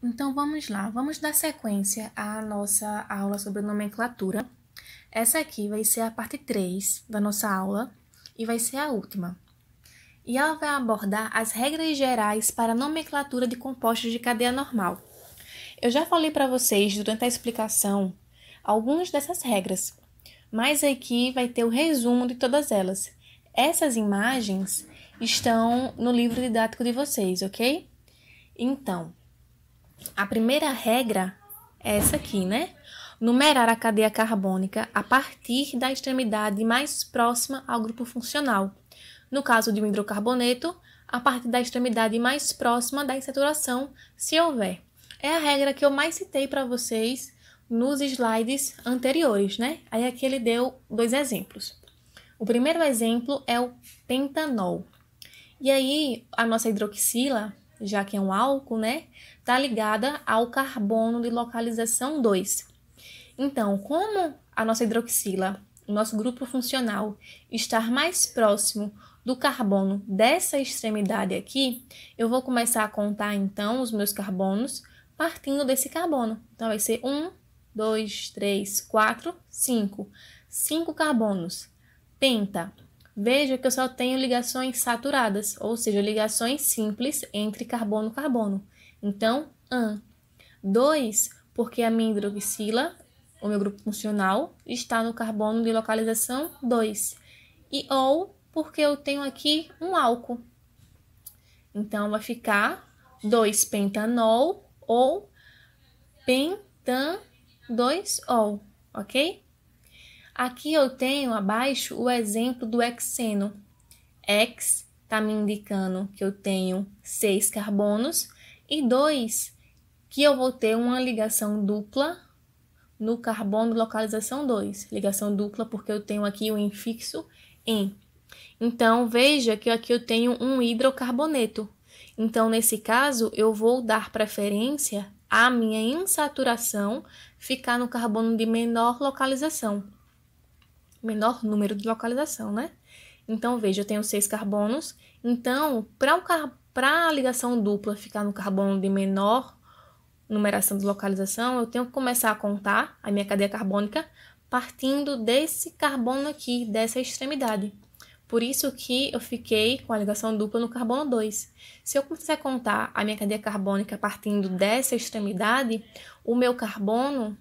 Então vamos lá, vamos dar sequência à nossa aula sobre nomenclatura. Essa aqui vai ser a parte 3 da nossa aula e vai ser a última. E ela vai abordar as regras gerais para a nomenclatura de compostos de cadeia normal. Eu já falei para vocês durante a explicação algumas dessas regras, mas aqui vai ter o resumo de todas elas. Essas imagens estão no livro didático de vocês, ok? Então, a primeira regra é essa aqui, né? Numerar a cadeia carbônica a partir da extremidade mais próxima ao grupo funcional. No caso de um hidrocarboneto, a partir da extremidade mais próxima da insaturação, se houver. É a regra que eu mais citei para vocês nos slides anteriores, né? Aí aqui ele deu 2 exemplos. O primeiro exemplo é o pentanol. E aí, a nossa hidroxila, já que é um álcool, né, está ligada ao carbono de localização 2. Então, como a nossa hidroxila, o nosso grupo funcional, está mais próximo do carbono dessa extremidade aqui, eu vou começar a contar, então, os meus carbonos partindo desse carbono. Então, vai ser 1, 2, 3, 4, 5. 5 carbonos. Penta. Veja que eu só tenho ligações saturadas, ou seja, ligações simples entre carbono e carbono. Então, 2, porque a minha hidroxila, o meu grupo funcional, está no carbono de localização 2. E ou porque eu tenho aqui um álcool. Então, vai ficar 2-pentanol ou pentan-2-ol, ok? Aqui eu tenho abaixo o exemplo do hexeno. Hex está me indicando que eu tenho 6 carbonos e 2, que eu vou ter uma ligação dupla no carbono de localização 2. Ligação dupla porque eu tenho aqui o infixo em. Então, veja que aqui eu tenho um hidrocarboneto. Então, nesse caso, eu vou dar preferência à minha insaturação ficar no carbono de menor localização. Menor número de localização, né? Então, veja, eu tenho 6 carbonos. Então, para a ligação dupla ficar no carbono de menor numeração de localização, eu tenho que começar a contar a minha cadeia carbônica partindo desse carbono aqui, dessa extremidade. Por isso que eu fiquei com a ligação dupla no carbono 2. Se eu começar a contar a minha cadeia carbônica partindo dessa extremidade, o meu carbono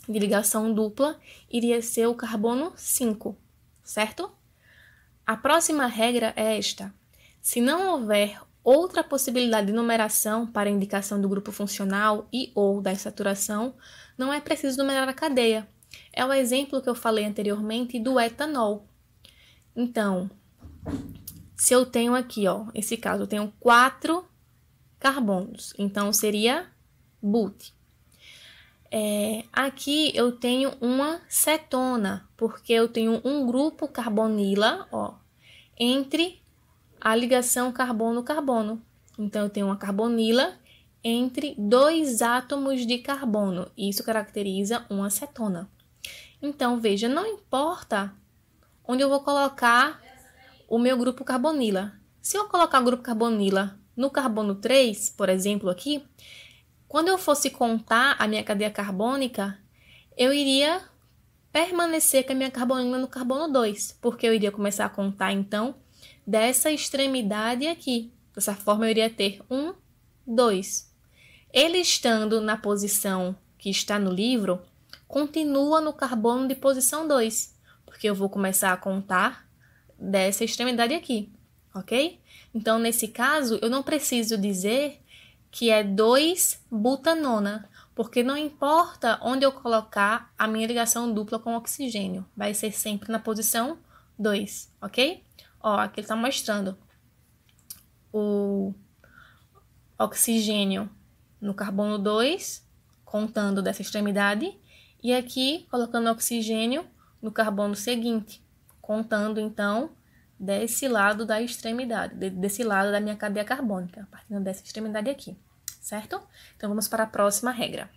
de ligação dupla iria ser o carbono 5, certo? A próxima regra é esta. Se não houver outra possibilidade de numeração para a indicação do grupo funcional e ou da saturação, não é preciso numerar a cadeia. É o exemplo que eu falei anteriormente do etanol. Então, se eu tenho aqui, esse caso, eu tenho 4 carbonos, então seria but. Aqui eu tenho uma cetona, porque eu tenho um grupo carbonila, entre a ligação carbono-carbono. Então, eu tenho uma carbonila entre 2 átomos de carbono. Isso caracteriza uma cetona. Então, veja, não importa onde eu vou colocar o meu grupo carbonila. Se eu colocar o grupo carbonila no carbono 3, por exemplo, aqui, quando eu fosse contar a minha cadeia carbônica, eu iria permanecer com a minha carbonila no carbono 2, porque eu iria começar a contar, então, dessa extremidade aqui. Dessa forma, eu iria ter 1, 2. Ele estando na posição que está no livro, continua no carbono de posição 2, porque eu vou começar a contar dessa extremidade aqui, ok? Então, nesse caso, eu não preciso dizer que é 2-butanona, porque não importa onde eu colocar a minha ligação dupla com oxigênio, vai ser sempre na posição 2, ok? Aqui ele está mostrando o oxigênio no carbono 2, contando dessa extremidade, e aqui colocando oxigênio no carbono seguinte, contando então desse lado da extremidade, desse lado da minha cadeia carbônica, partindo dessa extremidade aqui, certo? Então, vamos para a próxima regra.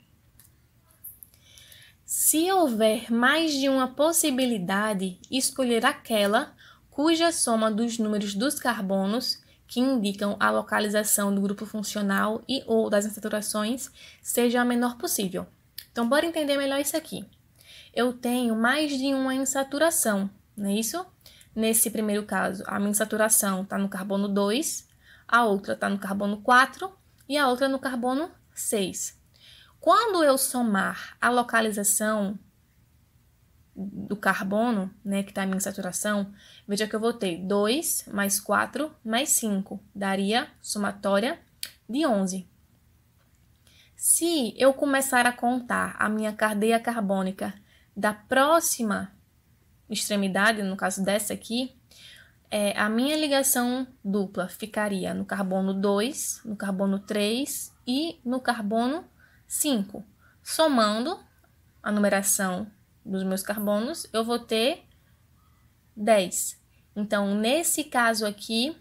Se houver mais de uma possibilidade, escolher aquela cuja soma dos números dos carbonos que indicam a localização do grupo funcional e ou das insaturações seja a menor possível. Então, bora entender melhor isso aqui. Eu tenho mais de uma insaturação, não é isso? Nesse primeiro caso, a minha insaturação está no carbono 2, a outra está no carbono 4 e a outra no carbono 6. Quando eu somar a localização do carbono, né, que está a minha saturação, veja que eu vou ter 2 mais 4 mais 5, daria somatória de 11. Se eu começar a contar a minha cadeia carbônica da próxima extremidade, no caso dessa aqui, a minha ligação dupla ficaria no carbono 2, no carbono 3 e no carbono 5. Somando a numeração dos meus carbonos, eu vou ter 10. Então, nesse caso aqui,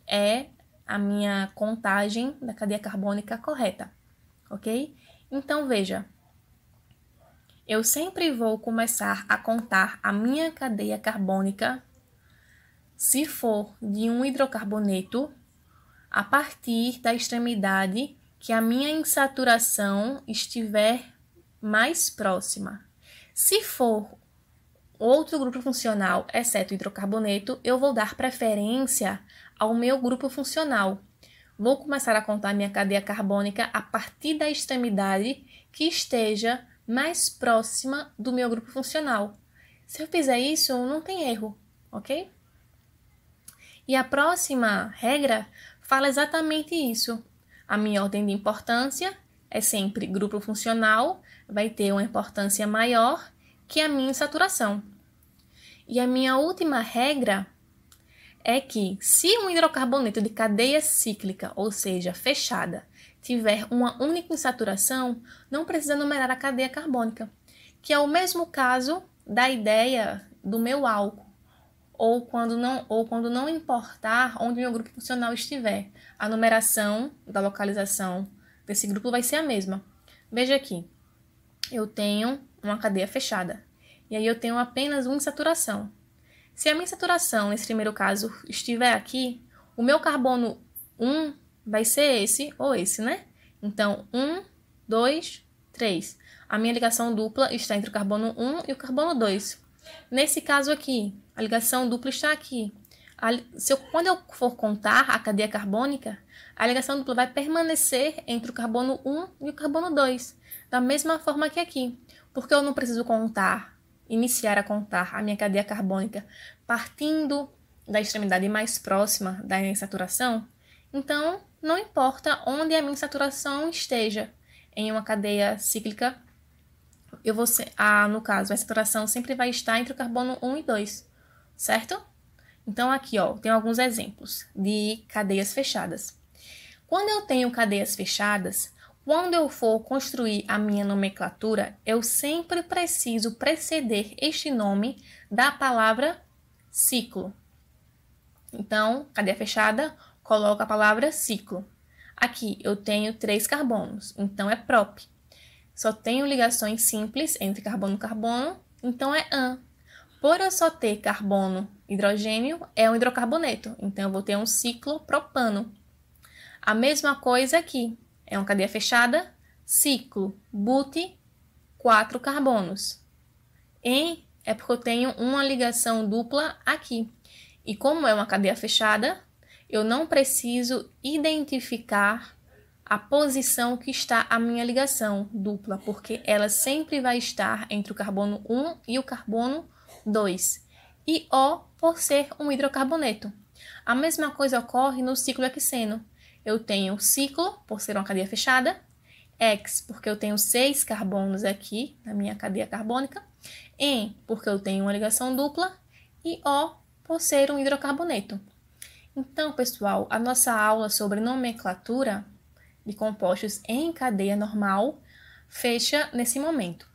é a minha contagem da cadeia carbônica correta, ok? Então, veja, eu sempre vou começar a contar a minha cadeia carbônica, se for de um hidrocarboneto, a partir da extremidade que a minha insaturação estiver mais próxima. Se for outro grupo funcional, exceto hidrocarboneto, eu vou dar preferência ao meu grupo funcional. Vou começar a contar minha cadeia carbônica a partir da extremidade que esteja mais próxima do meu grupo funcional. Se eu fizer isso, não tem erro, ok? E a próxima regra fala exatamente isso. A minha ordem de importância é sempre grupo funcional, vai ter uma importância maior que a minha saturação. E a minha última regra é que se um hidrocarboneto de cadeia cíclica, ou seja, fechada, tiver uma única insaturação, não precisa numerar a cadeia carbônica, que é o mesmo caso da ideia do meu álcool, ou quando não importar onde o meu grupo funcional estiver, a numeração da localização desse grupo vai ser a mesma. Veja aqui, eu tenho uma cadeia fechada, e aí eu tenho apenas uma insaturação. Se a minha insaturação, nesse primeiro caso, estiver aqui, o meu carbono 1 vai ser esse ou esse, né? Então, 1, 2, 3. A minha ligação dupla está entre o carbono 1 e o carbono 2. Nesse caso aqui, a ligação dupla está aqui. Quando eu for contar a cadeia carbônica, a ligação dupla vai permanecer entre o carbono 1 e o carbono 2, da mesma forma que aqui, porque eu não preciso iniciar a contar a minha cadeia carbônica partindo da extremidade mais próxima da minha saturação. Então, não importa onde a minha saturação esteja em uma cadeia cíclica, no caso, a saturação sempre vai estar entre o carbono 1 e 2, certo? Então, aqui, ó, tem alguns exemplos de cadeias fechadas. Quando eu tenho cadeias fechadas, quando eu for construir a minha nomenclatura, eu sempre preciso preceder este nome da palavra ciclo. Então, cadeia fechada, coloco a palavra ciclo. Aqui eu tenho 3 carbonos, então é prop. Só tenho ligações simples entre carbono e carbono, então é an. Por eu só ter carbono e hidrogênio, é um hidrocarboneto, então eu vou ter um ciclo propano. A mesma coisa aqui, é uma cadeia fechada, ciclo bute, 4 carbonos. En é porque eu tenho uma ligação dupla aqui. E como é uma cadeia fechada, eu não preciso identificar a posição que está a minha ligação dupla, porque ela sempre vai estar entre o carbono 1 e o carbono 2. E O por ser um hidrocarboneto. A mesma coisa ocorre no ciclo hexeno. Eu tenho ciclo, por ser uma cadeia fechada, X, porque eu tenho 6 carbonos aqui na minha cadeia carbônica, En, porque eu tenho uma ligação dupla, e O, por ser um hidrocarboneto. Então, pessoal, a nossa aula sobre nomenclatura de compostos em cadeia normal fecha nesse momento,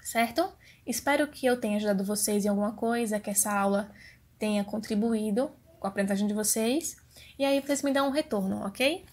certo? Espero que eu tenha ajudado vocês em alguma coisa, que essa aula tenha contribuído com a aprendizagem de vocês, e aí vocês me dão um retorno, ok?